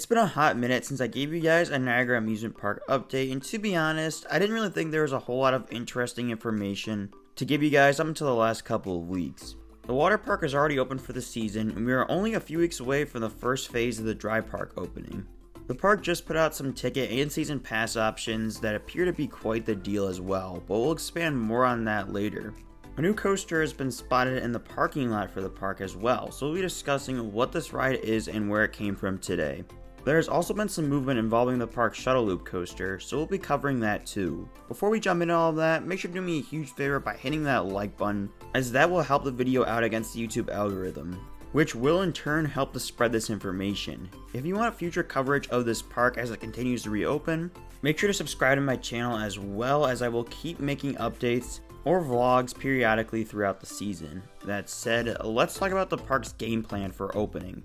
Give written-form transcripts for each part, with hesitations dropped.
It's been a hot minute since I gave you guys a Niagara Amusement Park update, and to be honest, I didn't really think there was a whole lot of interesting information to give you guys up until the last couple of weeks. The water park is already open for the season, and we are only a few weeks away from the first phase of the dry park opening. The park just put out some ticket and season pass options that appear to be quite the deal as well, but we'll expand more on that later. A new coaster has been spotted in the parking lot for the park as well, so we'll be discussing what this ride is and where it came from today. There has also been some movement involving the park's Shuttle Loop coaster, so we'll be covering that too. Before we jump into all of that, make sure to do me a huge favor by hitting that like button, as that will help the video out against the YouTube algorithm, which will in turn help to spread this information. If you want future coverage of this park as it continues to reopen, make sure to subscribe to my channel, as well as I will keep making updates or vlogs periodically throughout the season. That said, let's talk about the park's game plan for opening.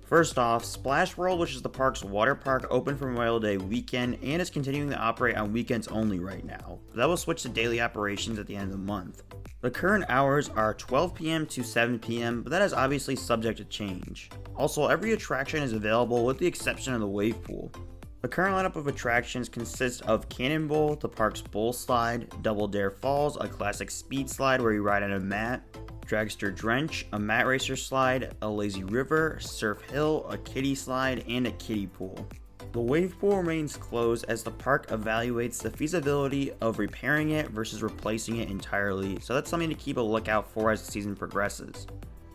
First off, Splash World, which is the park's water park, opened for Memorial Day weekend and is continuing to operate on weekends only right now. That will switch to daily operations at the end of the month. The current hours are 12 p.m. to 7 p.m., but that is obviously subject to change. Also, every attraction is available with the exception of the wave pool. The current lineup of attractions consists of Cannonball, the park's bowl slide, Double Dare Falls, a classic speed slide where you ride on a mat, Dragster Drench, a mat racer slide, a lazy river, Surf Hill, a kiddie slide, and a kiddie pool. The wave pool remains closed as the park evaluates the feasibility of repairing it versus replacing it entirely, so that's something to keep a lookout for as the season progresses.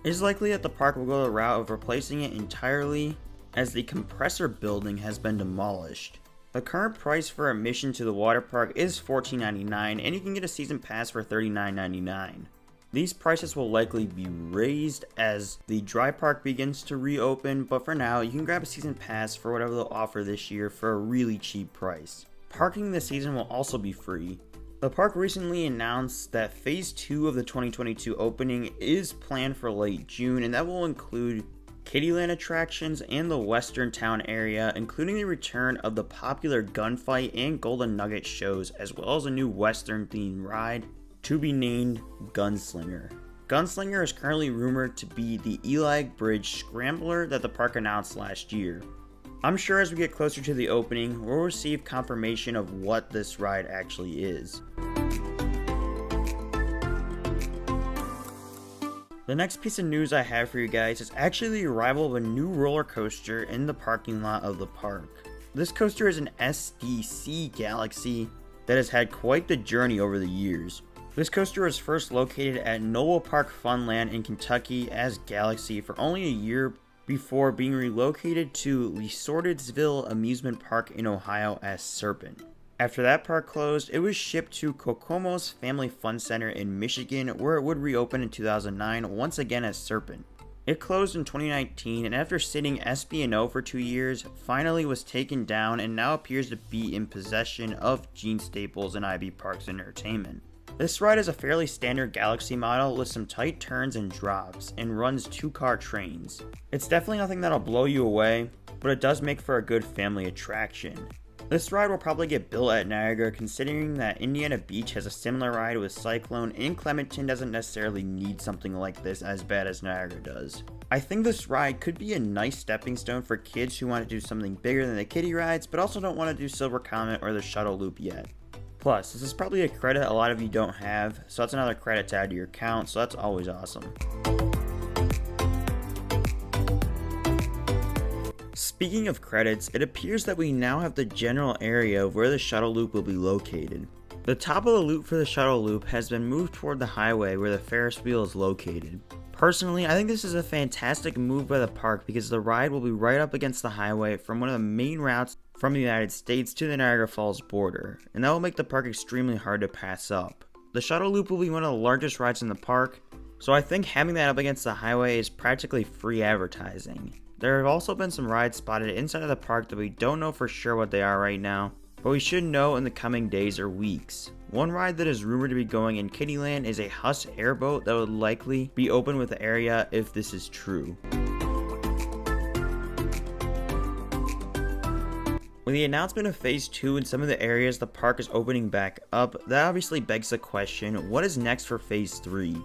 It is likely that the park will go the route of replacing it entirely, as the compressor building has been demolished. The current price for admission to the water park is $14.99, and you can get a season pass for $39.99. These prices will likely be raised as the dry park begins to reopen, but for now, you can grab a season pass for whatever they'll offer this year for a really cheap price. Parking this season will also be free. The park recently announced that Phase 2 of the 2022 opening is planned for late June, and that will include Kiddieland attractions and the Western Town area, including the return of the popular Gunfight and Golden Nugget shows, as well as a new Western themed ride to be named Gunslinger. Gunslinger is currently rumored to be the Eli Bridge Scrambler that the park announced last year. I'm sure as we get closer to the opening, we'll receive confirmation of what this ride actually is. The next piece of news I have for you guys is actually the arrival of a new roller coaster in the parking lot of the park. This coaster is an SDC Galaxy that has had quite the journey over the years. This coaster was first located at Noble Park Funland in Kentucky as Galaxy for only a year before being relocated to Lesortedville Amusement Park in Ohio as Serpent. After that park closed, it was shipped to Kokomo's Family Fun Center in Michigan, where it would reopen in 2009 once again as Serpent. It closed in 2019, and after sitting SB&O for 2 years, finally was taken down and now appears to be in possession of Gene Staples and IB Parks Entertainment. This ride is a fairly standard Galaxy model with some tight turns and drops, and runs 2-car trains. It's definitely nothing that'll blow you away, but it does make for a good family attraction. This ride will probably get built at Niagara, considering that Indiana Beach has a similar ride with Cyclone, and Clementon doesn't necessarily need something like this as bad as Niagara does. I think this ride could be a nice stepping stone for kids who want to do something bigger than the kiddie rides, but also don't want to do Silver Comet or the Shuttle Loop yet. Plus, this is probably a credit a lot of you don't have, so that's another credit to add to your account, so that's always awesome. Speaking of credits, it appears that we now have the general area of where the Shuttle Loop will be located. The top of the loop for the Shuttle Loop has been moved toward the highway where the Ferris wheel is located. Personally, I think this is a fantastic move by the park because the ride will be right up against the highway from one of the main routes from the United States to the Niagara Falls border, and that will make the park extremely hard to pass up. The Shuttle Loop will be one of the largest rides in the park, so I think having that up against the highway is practically free advertising. There have also been some rides spotted inside of the park that we don't know for sure what they are right now, but we should know in the coming days or weeks. One ride that is rumored to be going in Kiddieland is a Huss airboat that would likely be open with the area if this is true. With the announcement of Phase 2 in some of the areas the park is opening back up, that obviously begs the question, what is next for Phase 3?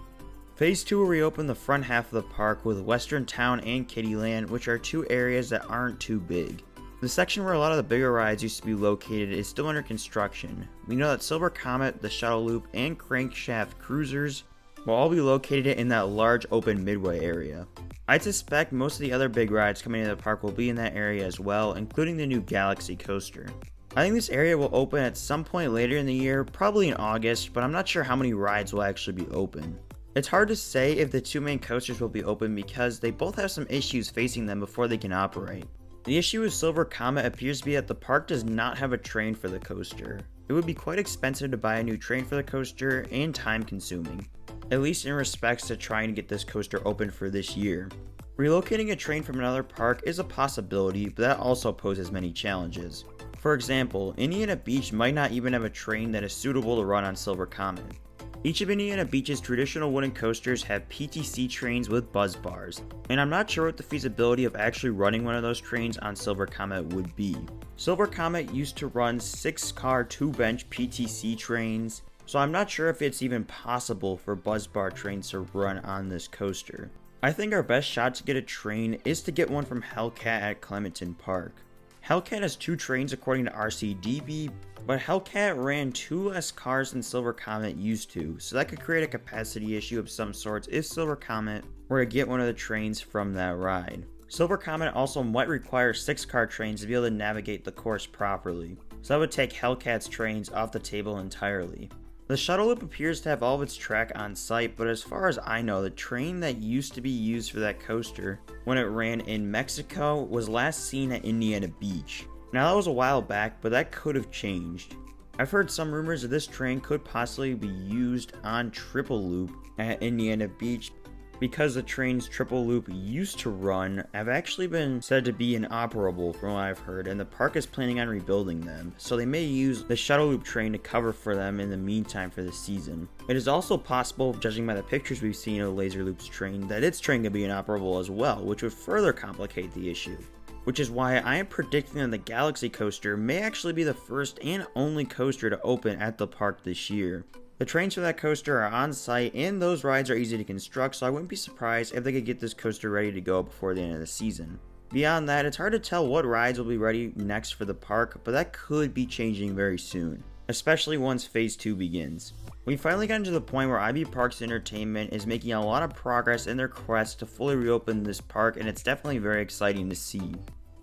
Phase 2 will reopen the front half of the park with Western Town and Kittyland, which are two areas that aren't too big. The section where a lot of the bigger rides used to be located is still under construction. We know that Silver Comet, the Shuttle Loop, and Crankshaft Cruisers will all be located in that large open midway area. I'd suspect most of the other big rides coming into the park will be in that area as well, including the new Galaxy coaster. I think this area will open at some point later in the year, probably in August, but I'm not sure how many rides will actually be open. It's hard to say if the two main coasters will be open because they both have some issues facing them before they can operate. The issue with Silver Comet appears to be that the park does not have a train for the coaster. It would be quite expensive to buy a new train for the coaster and time consuming, at least in respects to trying to get this coaster open for this year. Relocating a train from another park is a possibility, but that also poses many challenges. For example, Indiana Beach might not even have a train that is suitable to run on Silver Comet. Each of Indiana Beach's traditional wooden coasters have PTC trains with buzz bars, and I'm not sure what the feasibility of actually running one of those trains on Silver Comet would be. Silver Comet used to run 6-car 2-bench PTC trains, so I'm not sure if it's even possible for buzz bar trains to run on this coaster. I think our best shot to get a train is to get one from Hellcat at Clementon Park. Hellcat has 2 trains according to RCDB, but Hellcat ran 2 less cars than Silver Comet used to, so that could create a capacity issue of some sorts if Silver Comet were to get one of the trains from that ride. Silver Comet also might require 6-car trains to be able to navigate the course properly, so that would take Hellcat's trains off the table entirely. The Shuttle Loop appears to have all of its track on site, but as far as I know, the train that used to be used for that coaster when it ran in Mexico was last seen at Indiana Beach. Now that was a while back, but that could have changed. I've heard some rumors that this train could possibly be used on Triple Loop at Indiana Beach because the trains Triple Loop used to run have actually been said to be inoperable from what I've heard, and the park is planning on rebuilding them, so they may use the Shuttle Loop train to cover for them in the meantime for the season. It is also possible, judging by the pictures we've seen of Laser Loop's train, that its train could be inoperable as well, which would further complicate the issue. Which is why I am predicting that the Galaxy coaster may actually be the first and only coaster to open at the park this year. The trains for that coaster are on site and those rides are easy to construct, so I wouldn't be surprised if they could get this coaster ready to go before the end of the season. Beyond that, it's hard to tell what rides will be ready next for the park, but that could be changing very soon, especially once Phase 2 begins. We finally got to the point where IB Parks Entertainment is making a lot of progress in their quest to fully reopen this park, and it's definitely very exciting to see.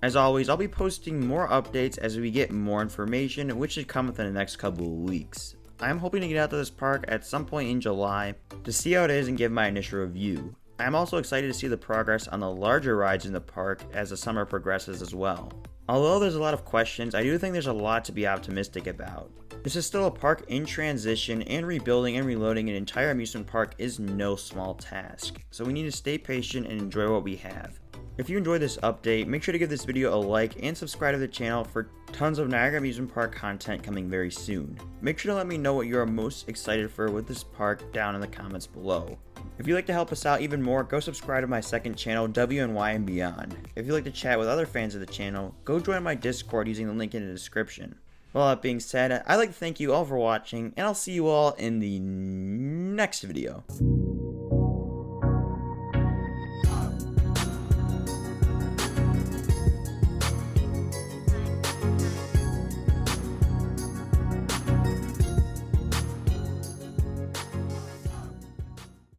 As always, I'll be posting more updates as we get more information, which should come within the next couple of weeks. I'm hoping to get out to this park at some point in July to see how it is and give my initial review. I'm also excited to see the progress on the larger rides in the park as the summer progresses as well. Although there's a lot of questions, I do think there's a lot to be optimistic about. This is still a park in transition, and rebuilding and reloading an entire amusement park is no small task, so we need to stay patient and enjoy what we have. If you enjoyed this update, make sure to give this video a like and subscribe to the channel for tons of Niagara Amusement Park content coming very soon. Make sure to let me know what you are most excited for with this park down in the comments below. If you'd like to help us out even more, go subscribe to my second channel, WNY and Beyond. If you'd like to chat with other fans of the channel, go join my Discord using the link in the description. With all that being said, I'd like to thank you all for watching, and I'll see you all in the next video.